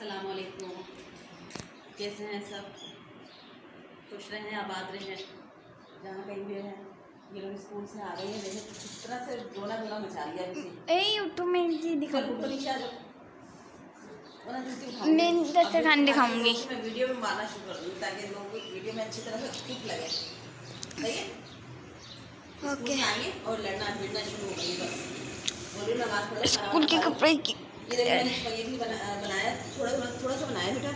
अस्सलाम वालेकुम। कैसे हैं सब? खुश रहें, आबाद रहें, जहाँ कहीं भी हैं। ये लोग स्कूल से आ गए हैं, देखो किस तरह से रोना धोना मचा लिया इसे। ए यूट्यूब में जी दिखा चल ऊपर नीचे आ जाओ। मैं दस्तरखान दिखाऊंगी। मैं वीडियो में मारना शुरू कर दूँ ताकि लोगों को वीडियो में अच्छी तरह से ठीक लगे। सही है? ओके। आएंगे और लड़ना भिड़ना शुरू हो गई बस। बोलो नमाज पढ़ो। स्कूल के कपड़े की ये देखो मैंने स्पगेटी बनाया, थोड़ा सा बनाया बेटा,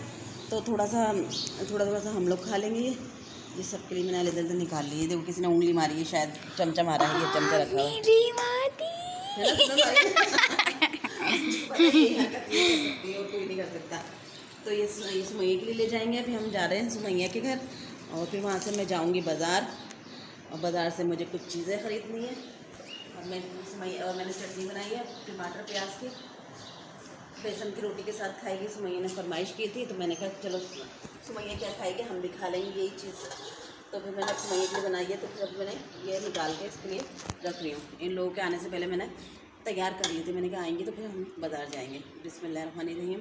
तो थोड़ा सा हम लोग खा लेंगे। ये सबके लिए मैंने इधर उधर निकाल ली है। देखो किसी ने उंगली मारी है, शायद चमचा मारा है, ये चमचा रखा हुआ है और कोई नहीं कर सकता। तो ये सुमैया के लिए ले जाएंगे। अभी हम जा रहे हैं सुमैया के घर और फिर वहाँ से मैं जाऊँगी बाज़ार और बाज़ार से मुझे कुछ चीज़ें ख़रीदनी है। और मैंने चटनी बनाई है टमाटर प्याज की, बेसन की रोटी के साथ खाएगी। सुमैया ने फरमाइश की थी तो मैंने कहा चलो सुमैया क्या खाएगी, हम भी खा लेंगे यही चीज़। तो फिर मैंने सुमैया के लिए बनाई है। तो फिर अभी मैंने ये निकाल के इसके लिए रख रही हूँ। इन लोगों के आने से पहले मैंने तैयार कर ली थी। मैंने कहा आएंगे तो फिर हम बाज़ार जाएंगे। बिस्मिल्लाहिर्रहमानिर्रहीम।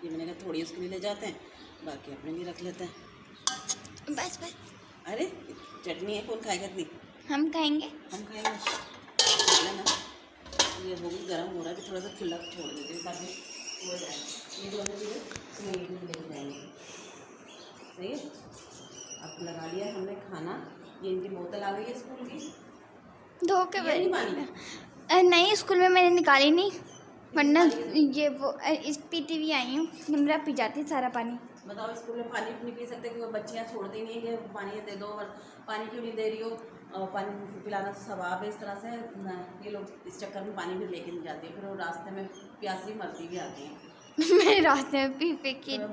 ये मैंने कहा थोड़ी उसके लिए ले जाते हैं, बाकी अपने लिए रख लेते हैं। बस बस। अरे चटनी है, कौन खाएगा इतनी? हम खाएंगे। हम खाएंगे ना। ये हो गई गर्म हो रहा है कि थोड़ा सा खुला छोड़ देते हैं ताकि हो जाए। ये दोनों चीज़ें सुमैया में लेके जाएंगे। सही है? अब लगा लिया हमने खाना। ये इनकी बोतल आ गई है स्कूल की। धो के नहीं पानी नहीं, स्कूल में मैंने निकाली नहीं, वरना ये वो इस पीती हुई आई हूँ। निमरा पी जाती सारा पानी। बताओ, स्कूल में पानी नहीं पी सकते क्योंकि बच्चियाँ छोड़ती नहीं है कि पानी दे दो, और पानी क्यों नहीं दे रही हो। और पानी पिलाना तो सवाब है। इस तरह से ये लोग इस चक्कर में पानी भी लेके नहीं जाती है, फिर वो रास्ते में प्यासी मरती भी आती हैं। मेरे रास्ते में पी पी के तो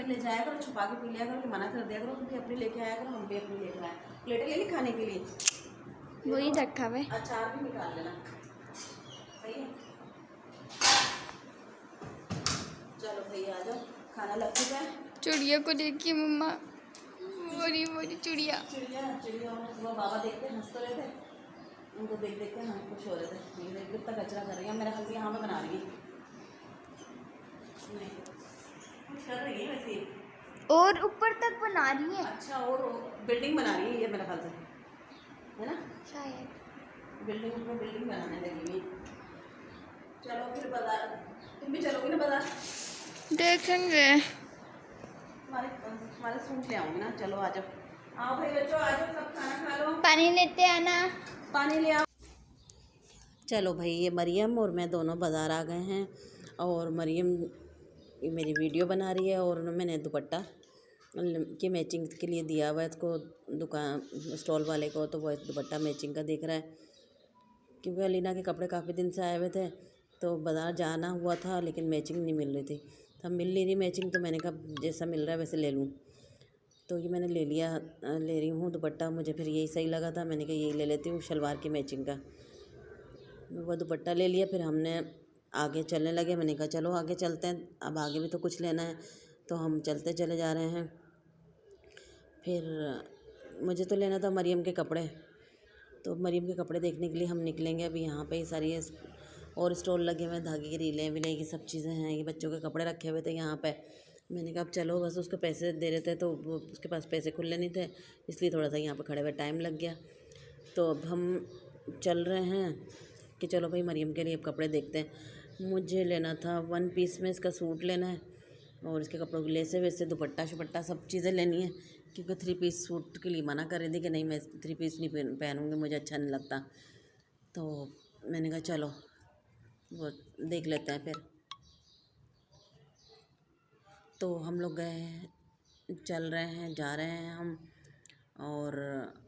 ले जाया करो, छुपा के पी लिया करो, मना कर दिया करो क्योंकि अपनी लेके आया करो, हम भी अपनी लेकर आए। प्लेटें ले ली खाने के लिए, वही रखा हुआ है। अचार भी निकाल लेना। सही है? चलो भैया आ जाओ, खाना लग चुका है। चिड़िया को देखिए मम्मा, बोरी चिड़िया। सुबह बाबा देखते हंस तो रहे थे, उनको देख देख के हम खुश हो रहे थे। ये देख कितना कचरा कर रही है, मेरा ख्याल से यहाँ पे बना रही है, नहीं कुछ कर रही है वैसे, और ऊपर तक बना रही है। अच्छा, और बिल्डिंग बना रही है ये मेरा ख्याल से, है ना? शायद बिल्डिंग बनाने लगी हुई। चलो फिर बाजार, तुम भी चलोगे ना बाजार? देखेंगे। हमारे सूट ले आऊँगी ना। चलो आ जाओ, आओ भाई बच्चों, आ जाओ, सब खाना खा लो। पानी लेते आना। पानी ले आओ। चलो भाई, ये मरियम और मैं दोनों बाज़ार आ गए हैं और मरियम मेरी वीडियो बना रही है और मैंने दुपट्टा की मैचिंग के लिए दिया हुआ है इसको, दुकान स्टॉल वाले को। तो वह दुपट्टा मैचिंग का देख रहा है क्योंकि अलीना के कपड़े काफ़ी दिन से आए हुए थे, तो बाज़ार जाना हुआ था लेकिन मैचिंग नहीं मिल रही थी। तो मिल नहीं रही मैचिंग, तो मैंने कहा जैसा मिल रहा है वैसे ले लूँ। तो ये मैंने ले रही हूँ दुपट्टा। मुझे फिर यही सही लगा था, मैंने कहा यही ले लेती हूँ शलवार की मैचिंग का। वो दुपट्टा ले लिया, फिर हमने आगे चलने लगे। मैंने कहा चलो आगे चलते हैं, अब आगे भी तो कुछ लेना है, तो हम चलते चले जा रहे हैं। फिर मुझे तो लेना था मरियम के कपड़े, तो मरियम के कपड़े देखने के लिए हम निकलेंगे। अभी यहाँ पे ही सारी और स्टॉल लगे हुए हैं, धागे की रीलें विलें की सब चीज़ें हैं। ये बच्चों के कपड़े रखे हुए थे यहाँ पे। मैंने कहा अब चलो, बस उसको पैसे दे रहे थे तो वो उसके पास पैसे खुले नहीं थे, इसलिए थोड़ा सा यहाँ पे खड़े हुए टाइम लग गया। तो अब हम चल रहे हैं कि चलो भाई मरियम के लिए अब कपड़े देखते हैं। मुझे लेना था 1 पीस में इसका सूट लेना है और इसके कपड़ों की लेसे वैसे दुपट्टा शुपट्टा सब चीज़ें लेनी है, क्योंकि 3 पीस सूट के लिए मना कर रही थी कि नहीं मैं 3 पीस नहीं पहनूँगी, मुझे अच्छा नहीं लगता। तो मैंने कहा चलो वो देख लेते हैं फिर। तो हम लोग गए, चल रहे हैं, जा रहे हैं हम, और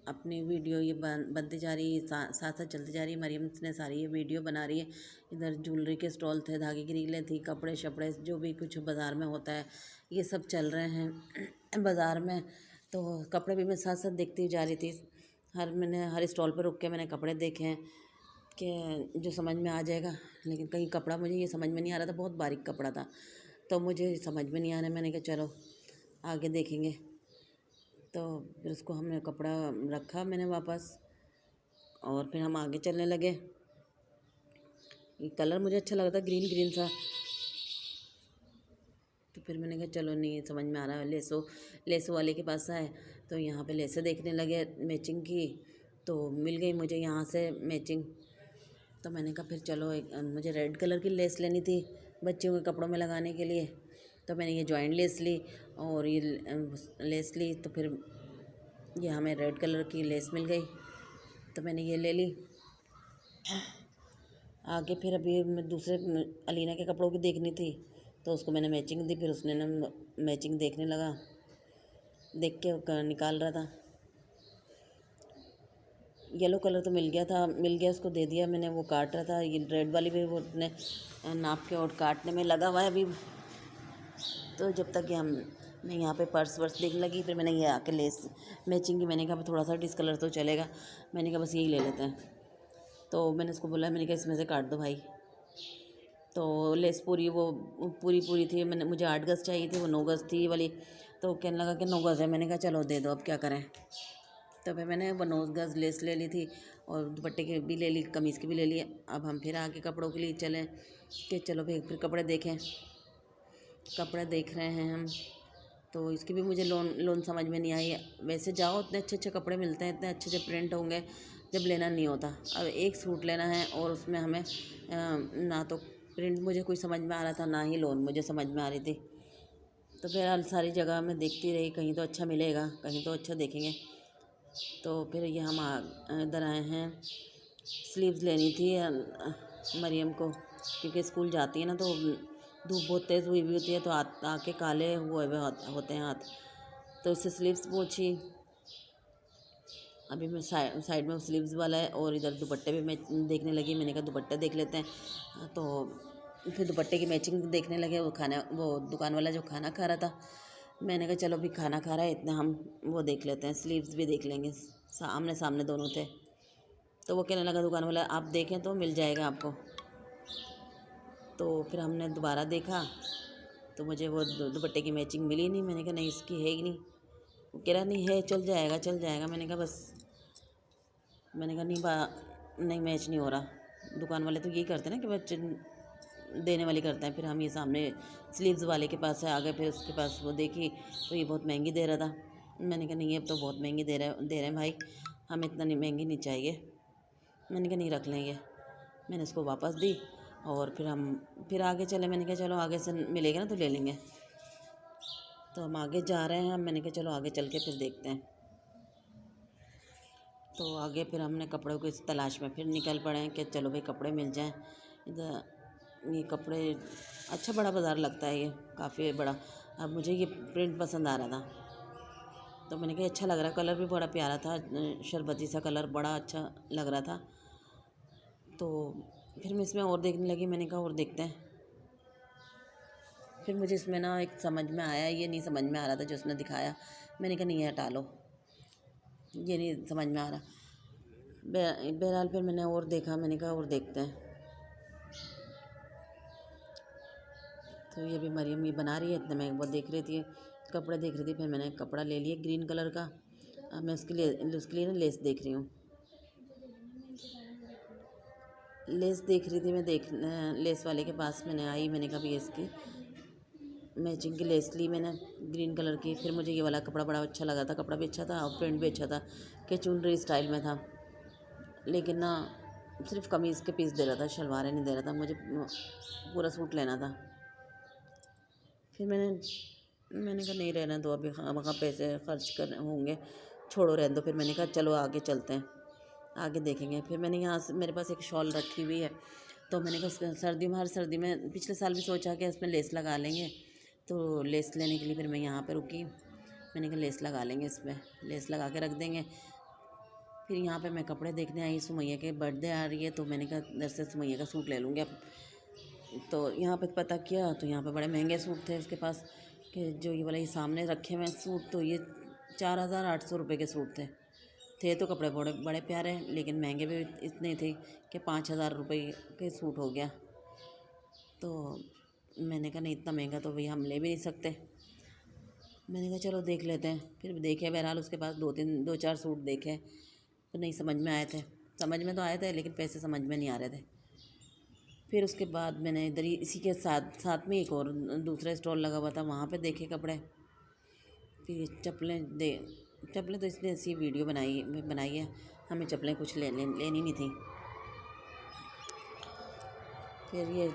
अपनी वीडियो ये बनती जा रही है, साथ साथ चलती जा रही है। मरियम ने सारी ये वीडियो बना रही है। इधर ज्वेलरी के स्टॉल थे, धागे की रीलें थी, कपड़े शपड़े जो भी कुछ बाज़ार में होता है ये सब चल रहे हैं बाज़ार में। तो कपड़े भी मैं साथ साथ देखती हुई जा रही थी। मैंने हर स्टॉल पर रुक के मैंने कपड़े देखे हैं कि जो समझ में आ जाएगा, लेकिन कहीं कपड़ा मुझे ये समझ में नहीं आ रहा था, बहुत बारीक कपड़ा था तो मुझे समझ में नहीं आ रहा। मैंने कहा चलो आगे देखेंगे। तो फिर उसको हमने कपड़ा रखा मैंने वापस, और फिर हम आगे चलने लगे। ये कलर मुझे अच्छा लगा था, ग्रीन ग्रीन सा, फिर मैंने कहा चलो नहीं समझ में आ रहा है, लेसो वाले के पास आए तो यहाँ पे लेसें देखने लगे मैचिंग की, तो मिल गई मुझे यहाँ से मैचिंग। तो मैंने कहा फिर चलो मुझे रेड कलर की लेस लेनी थी बच्चियों के कपड़ों में लगाने के लिए, तो मैंने ये जॉइंट लेस ली और ये लेस ली, तो फिर ये हमें रेड कलर की लेस मिल गई, तो मैंने ये ले ली। आगे फिर अभी मैं दूसरे अलीना के कपड़ों की देखनी थी, तो उसको मैंने मैचिंग दी, फिर उसने ना मैचिंग देखने लगा, देख के निकाल रहा था। येलो कलर तो मिल गया उसको दे दिया मैंने, वो काट रहा था। ये रेड वाली भी वो अपने नाप के और काटने में लगा हुआ है अभी। तो जब तक कि मैं यहाँ पे पर्स वर्स देखने लगी, फिर मैंने ये आके लेस मैचिंग की, मैंने कहा थोड़ा सा डिस्कलर तो चलेगा, मैंने कहा बस यही ले लेते हैं। तो मैंने उसको बोला, मैंने कहा इसमें से काट दो भाई। तो लेस पूरी थी, मुझे 8 गज़ चाहिए थी, वो 9 गज़ थी वाली, तो कहने लगा कि 9 गज़ है। मैंने कहा चलो दे दो, अब क्या करें। तो फिर मैंने वो 9 गज़ लेस ले ली थी और दुपट्टे की भी ले ली, कमीज़ की भी ले ली। अब हम फिर आगे कपड़ों के लिए चलें कि चलो भाई फिर कपड़े देख रहे हैं हम। तो इसकी भी मुझे लोन समझ में नहीं आई। वैसे जाओ इतने अच्छे कपड़े मिलते हैं, इतने अच्छे प्रिंट होंगे, जब लेना नहीं होता। अब एक सूट लेना है और उसमें हमें ना तो प्रिंट मुझे कोई समझ में आ रहा था, ना ही लोन मुझे समझ में आ रही थी। तो फिर सारी जगह मैं देखती रही, कहीं तो अच्छा मिलेगा, कहीं तो अच्छा देखेंगे। तो फिर ये हम इधर आए हैं। स्लीव्स लेनी थी मरियम को, क्योंकि स्कूल जाती है ना, तो धूप बहुत तेज़ हुई हुई होती है, तो आके काले हुए होते हैं हाथ, तो इससे स्लीव्स पूछी। अभी मैं साइड में स्लीव्स वाला है और इधर दुपट्टे भी मैं देखने लगी। मैंने कहा दुपट्टे देख लेते हैं, तो फिर दुपट्टे की मैचिंग देखने लगे। वो दुकान वाला जो खाना खा रहा था, मैंने कहा चलो अभी खाना खा रहा है, इतना हम वो देख लेते हैं, स्लीव्स भी देख लेंगे। आमने सामने दोनों थे, तो वो कहने लगा दुकान वाला आप देखें तो मिल जाएगा आपको। तो फिर हमने दोबारा देखा, तो मुझे वो दुपट्टे की मैचिंग मिली नहीं। मैंने कहा नहीं इसकी है ही नहीं। वो कह रहा नहीं है, चल जाएगा। मैंने कहा नहीं मैच नहीं हो रहा। दुकान वाले तो यही करते हैं ना कि बच्चे देने वाली करते हैं। फिर हम ये सामने स्लीव्स वाले के पास आ गए, फिर उसके पास वो देखी तो ये बहुत महंगी दे रहा था। मैंने कहा नहीं अब तो बहुत महंगी दे रहे हैं भाई, हमें इतना नहीं महंगी नहीं चाहिए। मैंने कहा नहीं रख लेंगे। मैंने उसको वापस दी और फिर आगे चले। मैंने कहा चलो आगे से मिलेगा ना तो ले लेंगे। तो हम आगे जा रहे हैं। मैंने कहा चलो आगे चल के फिर देखते हैं। तो आगे फिर हमने कपड़ों की इस तलाश में फिर निकल पड़े हैं कि चलो भाई कपड़े मिल जाएं। इधर ये कपड़े अच्छा बड़ा बाज़ार लगता है, ये काफ़ी बड़ा। अब मुझे ये प्रिंट पसंद आ रहा था, तो मैंने कहा अच्छा लग रहा, कलर भी बड़ा प्यारा था, शरबती सा कलर, बड़ा अच्छा लग रहा था। तो फिर मैं इसमें और देखने लगी। मैंने कहा और देखते हैं। फिर मुझे इसमें ना एक समझ में आया, ये नहीं समझ में आ रहा था जो उसने दिखाया। मैंने कहा नहीं ये हटा लो, ये नहीं समझ में आ रहा। बहरहाल फिर मैंने और देखा। मैंने कहा और देखते हैं। तो ये भी मरियम ये बना रही है, इतने मैं वो देख रही थी, कपड़े देख रही थी। फिर मैंने कपड़ा ले लिया ग्रीन कलर का। अब मैं उसके लिए ना लेस देख रही हूँ। लेस देख रही थी मैं, लेस वाले के पास मैंने आई। मैंने कहा भी इसकी मैचिंग की लेस ली मैंने ग्रीन कलर की। फिर मुझे ये वाला कपड़ा बड़ा अच्छा लगा था, कपड़ा भी अच्छा था और प्रिंट भी अच्छा था कि चुनरी स्टाइल में था, लेकिन ना सिर्फ कमीज़ के पीस दे रहा था, शलवारें नहीं दे रहा था। मुझे पूरा सूट लेना था। फिर मैंने कहा नहीं रहना दो, अभी वहाँ पैसे खर्च कर होंगे, छोड़ो रहने दो। फिर मैंने कहा चलो आगे चलते हैं, आगे देखेंगे। फिर मैंने यहाँ से मेरे पास एक शॉल रखी हुई है, तो मैंने कहा हर सर्दी में पिछले साल भी सोचा कि इसमें लेस लगा लेंगे, तो लेस लेने के लिए फिर मैं यहाँ पे रुकी। मैंने कहा लेस लगा लेंगे, इसमें लेस लगा के रख देंगे। फिर यहाँ पे मैं कपड़े देखने आई, सुमैया के बर्थडे आ रही है, तो मैंने कहा इधर से सुमैया का सूट ले लूँगी अब। तो यहाँ पे पता किया तो यहाँ पे बड़े महंगे सूट थे उसके पास, कि जो ये वाला ये सामने रखे हुए सूट, तो ये 4800 रुपये के सूट थे। तो कपड़े बड़े बड़े प्यारे, लेकिन महंगे भी इतने थे कि 5000 रुपये के सूट हो गया। तो मैंने कहा नहीं इतना महंगा तो भैया हम ले भी नहीं सकते। मैंने कहा चलो देख लेते हैं। फिर देखे, बहरहाल उसके पास 2-4 सूट देखे, तो नहीं समझ में आए थे। समझ में तो आए थे लेकिन पैसे समझ में नहीं आ रहे थे। फिर उसके बाद मैंने इधर ही इसी के साथ साथ में एक और दूसरा स्टॉल लगा हुआ था, वहाँ पे देखे कपड़े। फिर ये चप्पलें तो इसने ऐसी वीडियो बनाई है, हमें चप्पलें कुछ लेनी नहीं थी। फिर ये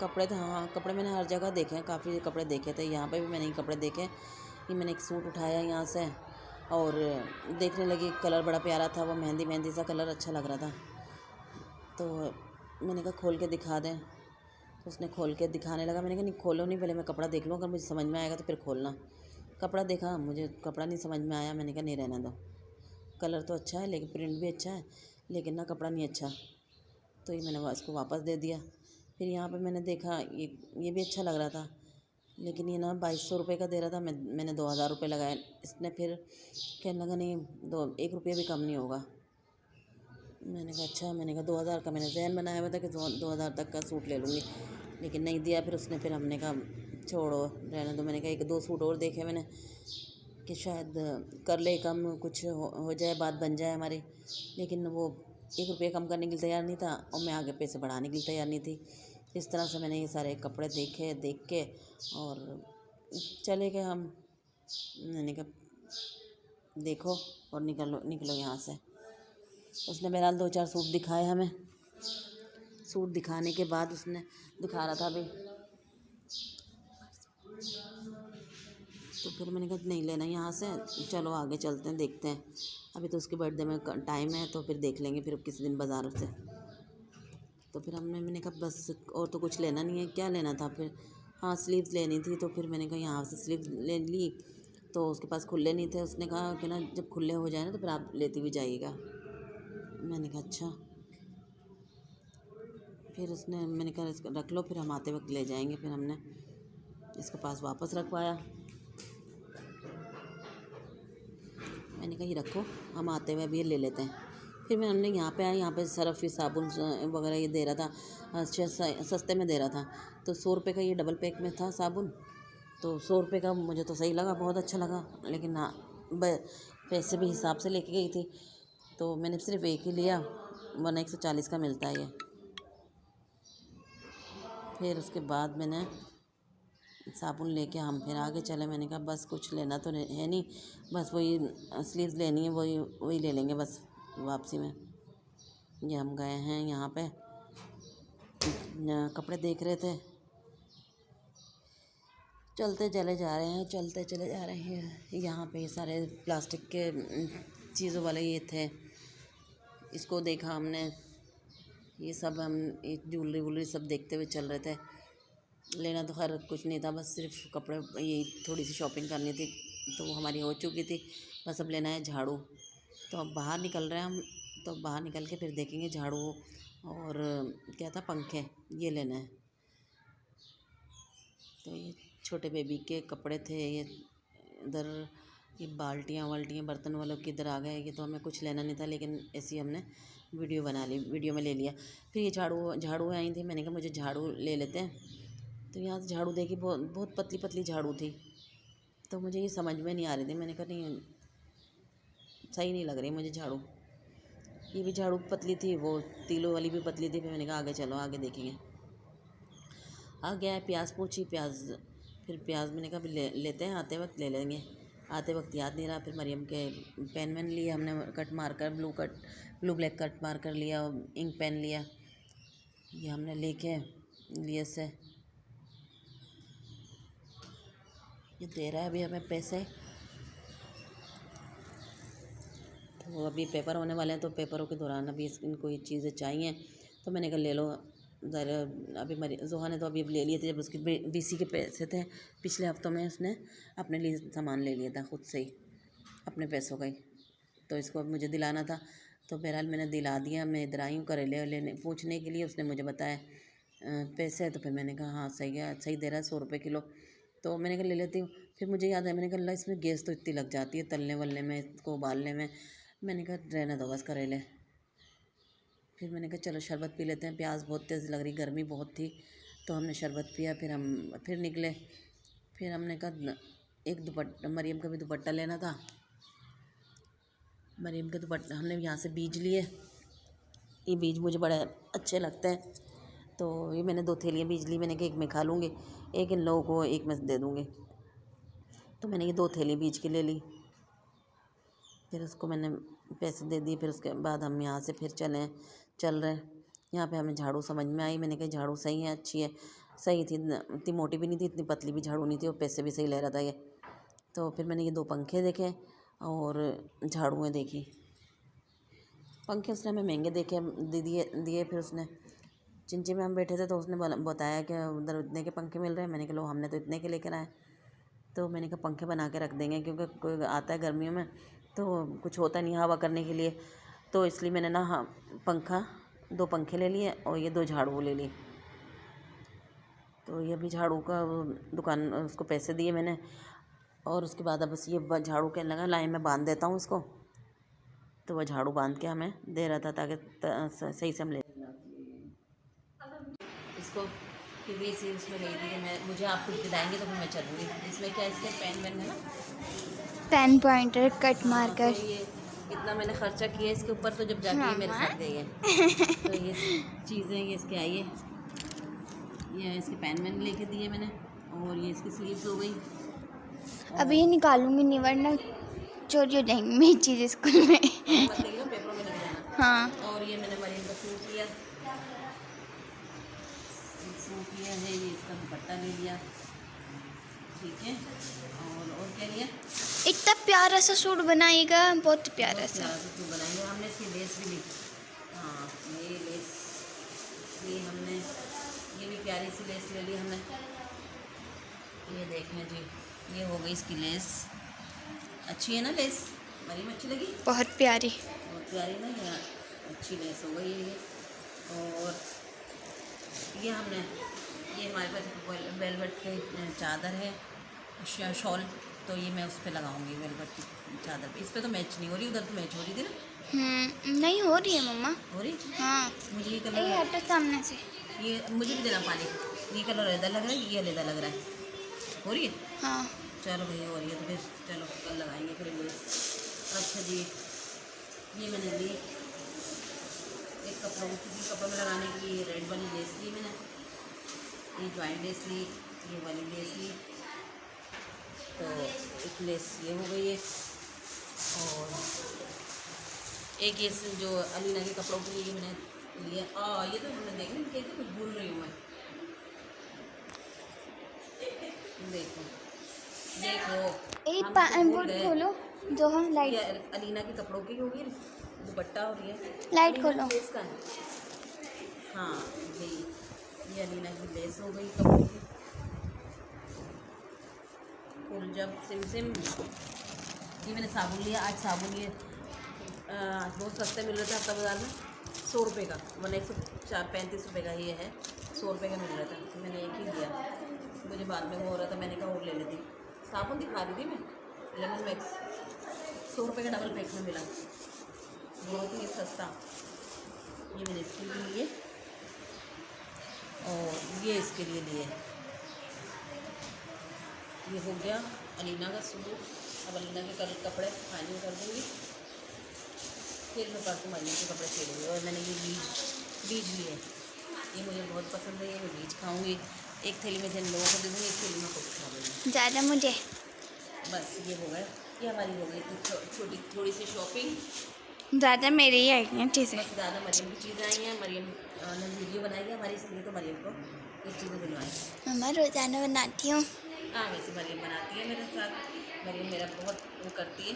कपड़े तो हाँ, कपड़े मैंने हर जगह देखे हैं, काफ़ी कपड़े देखे थे, यहाँ पे भी मैंने ये कपड़े देखे। ये मैंने एक सूट उठाया यहाँ से और देखने लगी, कलर बड़ा प्यारा था, वो मेहंदी सा कलर अच्छा लग रहा था। तो मैंने कहा खोल के दिखा दें, तो उसने खोल के दिखाने लगा। मैंने कहा नहीं खोलो नहीं, पहले मैं कपड़ा देख लूँ, अगर मुझे समझ में आएगा तो फिर खोलना। कपड़ा देखा, मुझे कपड़ा नहीं समझ में आया। मैंने कहा नहीं, रहने दो, कलर तो अच्छा है लेकिन प्रिंट भी अच्छा है, लेकिन ना कपड़ा नहीं अच्छा। तो ये मैंने इसको वापस दे दिया। फिर यहाँ पे मैंने देखा ये भी अच्छा लग रहा था, लेकिन ये ना 2200 रुपये का दे रहा था। मैंने 2000 रुपये लगाए। इसने फिर कहने लगा नहीं, 1 रुपये भी कम नहीं होगा। मैंने कहा अच्छा। मैंने कहा 2000 का मैंने ज़हन बनाया हुआ था कि 2000 तक का सूट ले लूँगी, लेकिन नहीं दिया। फिर उसने फिर हमने कहा छोड़ो, रहने दो। मैंने कहा 1-2 सूट और देखे मैंने कि शायद कर ले कम, कुछ हो जाए, बात बन जाए हमारी, लेकिन वो 1 रुपये कम करने के लिए तैयार नहीं था और मैं आगे पैसे बढ़ाने के लिए तैयार नहीं थी। इस तरह से मैंने ये सारे कपड़े देख के और चले गए हम। मैंने कहा देखो और निकलो यहाँ से। उसने बहरहाल 2-4 सूट दिखाए हमें। सूट दिखाने के बाद उसने दिखा रहा था अभी, तो फिर मैंने कहा नहीं लेना यहाँ से, चलो आगे चलते हैं, देखते हैं। अभी तो उसके बर्थडे में टाइम है, तो फिर देख लेंगे फिर किसी दिन बाज़ार से। तो फिर मैंने कहा बस और तो कुछ लेना नहीं है। क्या लेना था फिर, हाँ स्लीव्स लेनी थी। तो फिर मैंने कहा यहाँ से स्लीव्स ले ली, तो उसके पास खुले नहीं थे। उसने कहा कि ना जब खुले हो जाए ना तो फिर आप लेती भी जाइएगा। मैंने कहा अच्छा। फिर मैंने कहा इसको रख लो, फिर हम आते वक्त ले जाएंगे। फिर हमने इसके पास वापस रखवाया। मैंने कहा ये रखो, हम आते हुए अभी ये ले लेते हैं। फिर हमने यहाँ पे आया, यहाँ पे सर्फ़ साबुन वगैरह ये दे रहा था, सस्ते में दे रहा था। तो 100 रुपये का ये डबल पैक में था साबुन, तो 100 रुपये का मुझे तो सही लगा, बहुत अच्छा लगा। लेकिन हाँ, पैसे भी हिसाब से लेके गई थी, तो मैंने सिर्फ एक ही लिया, वरना 140 का मिलता है ये। फिर उसके बाद मैंने साबुन लेके हम फिर आगे चले। मैंने कहा बस कुछ लेना तो है नहीं, बस वही स्लीव्स लेनी है, वही ले लेंगे बस वापसी में। ये हम गए हैं यहाँ पे, कपड़े देख रहे थे, चलते चले जा रहे हैं। यहाँ पे सारे प्लास्टिक के चीज़ों वाले ये थे, इसको देखा हमने। ये सब हम ज्वेलरी वूलरी सब देखते हुए चल रहे थे। लेना तो खैर कुछ नहीं था, बस सिर्फ कपड़े, ये थोड़ी सी शॉपिंग करनी थी, तो वो हमारी हो चुकी थी। बस अब लेना है झाड़ू। तो अब बाहर निकल रहे हैं हम, तो बाहर निकल के फिर देखेंगे झाड़ू और क्या था, पंखे, ये लेना है। तो ये छोटे बेबी के कपड़े थे। ये इधर ये बाल्टियाँ बर्तन वालों के इधर आ गए। ये तो हमें कुछ लेना नहीं था, लेकिन ऐसी हमने वीडियो बना ली, वीडियो में ले लिया। फिर ये झाड़ू आई थी। मैंने कहा मुझे झाड़ू ले लेते हैं। तो यहाँ से झाड़ू देखी, बहुत पतली पतली झाड़ू थी, तो मुझे ये समझ में नहीं आ रही थी। मैंने कहा नहीं, सही नहीं लग रही मुझे झाड़ू। ये भी झाड़ू पतली थी, वो तीलों वाली भी पतली थी। फिर मैंने कहा आगे चलो, आगे देखेंगे। आ गया है प्याज पूछी, फिर प्याज मैंने कहा लेते हैं, आते वक्त ले लेंगे। आते वक्त याद नहीं रहा। फिर मरियम के पेन वैन लिए हमने, cut marker, blue black cut marker लिया, इंक पेन लिया। ये हमने लेके लिए से ये दे रहा है अभी हमें पैसे। तो अभी पेपर होने वाले हैं, तो पेपरों के दौरान अभी इनको ये चीज़ें चाहिए। तो मैंने कहा ले लो ज़रा। अभी जोहा ने तो अभी ले लिए थे, जब उसके बीसी के पैसे थे पिछले हफ्तों में, उसने अपने लिए सामान ले लिया था खुद से ही, अपने पैसों का ही। तो इसको अब मुझे दिलाना था, तो बहरहाल मैंने दिला दिया। मैं इधर आई हूँ करेले लेने पूछने के लिए। उसने मुझे बताया पैसे, तो फिर मैंने कहा हाँ सही है, सही दे रहा है, 100 रुपये किलो। तो मैंने कहा ले लेती हूँ। फिर मुझे याद है, मैंने कहा इसमें गैस तो इतनी लग जाती है तलने वलने में, इसको उबालने में। मैंने कहा रहने दो बस करेले। फिर मैंने कहा चलो शरबत पी लेते हैं, प्यास बहुत तेज़ लग रही, गर्मी बहुत थी। तो हमने शरबत पिया, फिर हम फिर निकले। फिर हमने कहा एक दुपट्टा, मरियम का भी दुपट्टा लेना था। मरियम के दुपट्टा हमने यहाँ से बीज लिए। ये बीज मुझे बड़े अच्छे लगते हैं, तो ये मैंने 2 थैलियाँ बीज ली। मैंने कहा एक मैं खा लूँगी, एक इन लोगों को एक मैं दे दूँगी। तो मैंने ये 2 थैली बीज के ले ली। फिर उसको मैंने पैसे दे दिए। फिर उसके बाद हम यहाँ से फिर चल रहे। यहाँ पे हमें झाड़ू समझ में आई। मैंने कहा झाड़ू सही है, अच्छी है, सही थी, इतनी मोटी भी नहीं थी, इतनी पतली भी झाड़ू नहीं थी, और पैसे भी सही ले रहा था ये। तो फिर मैंने ये 2 पंखे देखे और झाड़ुएँ देखी। पंखे उसने हमें महंगे देखे दिए। फिर उसने चिंची में हम बैठे थे तो उसने बताया कि उधर इतने के पंखे मिल रहे हैं। मैंने कहा लो, हमने तो इतने के लेकर आए। तो मैंने कहा पंखे बना के रख देंगे, क्योंकि कोई आता है गर्मियों में तो कुछ होता नहीं हवा करने के लिए। तो इसलिए मैंने ना 2 पंखे ले लिए और ये 2 झाड़ू ले ली। तो ये अभी झाड़ू का दुकान उसको पैसे दिए मैंने, और उसके बाद अब बस ये झाड़ू कहने लगा लाइन में बांध देता हूँ इसको। तो वह झाड़ू बांध के हमें दे रहा था ताकि सही से हम ले इसको। क्योंकि इसी उसमें गई थी कि मुझे आप कुछ दिलाएंगे तो फिर मैं चलूँगी। इसमें क्या इसके पेन वेन है ना, पेन पॉइंटर, कट हाँ, मार्कर। तो ये इतना मैंने खर्चा किया इसके ऊपर, तो जब जाके ये मेरे साथ गई है तो ये चीज़ें ये इसके आई है। ये इसके पेन वेन लेके दिए मैंने, और ये इसकी स्लीव्स हो गई। अभी ये निकालूंगी नहीं, वरना चोरी हो जाएंगी मेरी चीज़ स्कूल में। मत देखिए पेपरों में लग जाना। हाँ, और ये मैंने मरीन का सूट लिया है। ये इसका दुपट्टा ले लिया, ठीक है। और क्या लिया, इतना प्यारा सा सूट बनाएगा, बहुत प्यारा सा। सूट बनाएंगे। हमने इसकी लेस भी ली। हाँ, ये लेस ली हमने, ये भी प्यारी सी लेस ले ली हमने। ये देखें जी, ये हो गई इसकी लेस। अच्छी है ना लेस, मरीम अच्छी लगी, बहुत प्यारी। बहुत प्यारी ना, ये अच्छी लेस हो गई है। और ये हमने, ये हमारे पास वेलवेट की चादर है, शॉल, तो ये मैं उस पर लगाऊंगी वेलवेट की चादर पे। इस पर तो मैच नहीं हो रही, उधर तो मैच हो रही थी ना। नहीं हो रही है मम्मा। हो रही, हाँ, मुझे ये ये कलर, हटो सामने से। ये मुझे भी देना पानी। ये कलर अलग लग रहा है, ये अलग लग रहा है। हो रही है, हाँ, चलो भैया हो रही है तो फिर चलो कल लगाएंगे फिर ये। अच्छा जी, ये मैंने ली एक कपड़ों में लगाने के लिए रेड वाली लेस ली मैंने। ये जॉइंट लेस ली, ये वाली लेस ली, तो एक लेस ये हो गई है। और एक ये जो अलीना के कपड़ों के लिए मैंने लिया। ये तो हमने देखने कहते कुछ भूल रही हूँ मैं। देखो हम भूल गए। खोलो जो हम ये लाइट अलीना के कपड़ों की होगी दुपट्टा, और ये लाइट अलीना खोलो। की लेस का है। हाँ जी, ये अलीना की लेस हो गई कपड़ों की। फुल जब सिम ये मैंने साबुन लिया। आज साबुन ये बहुत सस्ते मिल रहे थे हफ्ता बाज़ार में, 100 रुपये का, वरना 135 रुपये का ये है, 100 रुपये का मिल रहा था। तो मैंने एक ही लिया, मुझे बाद में वो हो रहा था, मैंने कहा और ले लेती। साबुन दिखा रही थी मैं, लेमन मैक्स, 100 रुपये का डबल पैक में मिला, बहुत ही सस्ता। ये मैंने इसके लिए लिए और ये इसके लिए लिए। ये हो गया अलीना का सूट। अब अलीना के कल कपड़े फाइनल कर दूँगी, फिर मैं परसों मरीन के कपड़े सिलूँगी। और मैंने ये बीज लिए, ये मुझे बहुत पसंद है, ये मैं बीज खाऊँगी। एक थैली में जिन लोगों को दे दूँगी, एक थैली में खुद खा लूँगी। ज़्यादा मुझे बस ये हो गया, ये हमारी हो गई थोड़ी सी शॉपिंग। ज़्यादा मेरे ही आई हैं चीज़ें। बस ज़्यादा मरीम की चीज़ें आई हैं। मरीम ने वीडियो बनाई है हमारी, इसलिए तो मरीम को ये चीज़ें दिलवाई। मम्मा रोज़ाना बनाती हूँ, हाँ, वैसे मरीम बनाती है मेरे साथ। मरीम मेरा बहुत वो करती है,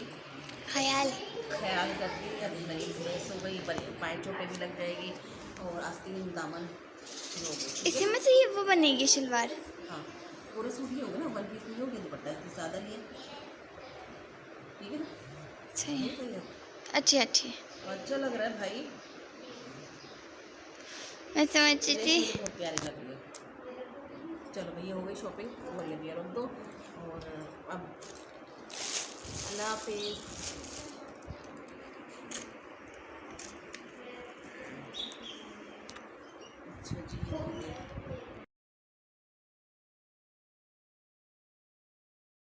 ख्याल। ख्याल करती है। अभी मरीम लेस हो गई, पैंट चोटे भी लग जाएगी, और आस्तीन दामन हो गई। इसी में से ये वो बनेगी शलवार। हाँ, पूरे सूट ही होगा ना, 1 पीस नहीं होगी, दुपट्टा इससे ज़्यादा लिया, ठीक है ना। सही है, सही है, अच्छी अच्छी। अच्छा लग रहा है भाई, मैं समझती थी। मुझे बहुत प्यारी लग रही है। चलो भैया हो गई शॉपिंग, और ये भी रख दो। और अब अल्लाह हाफिज़। अच्छा जी।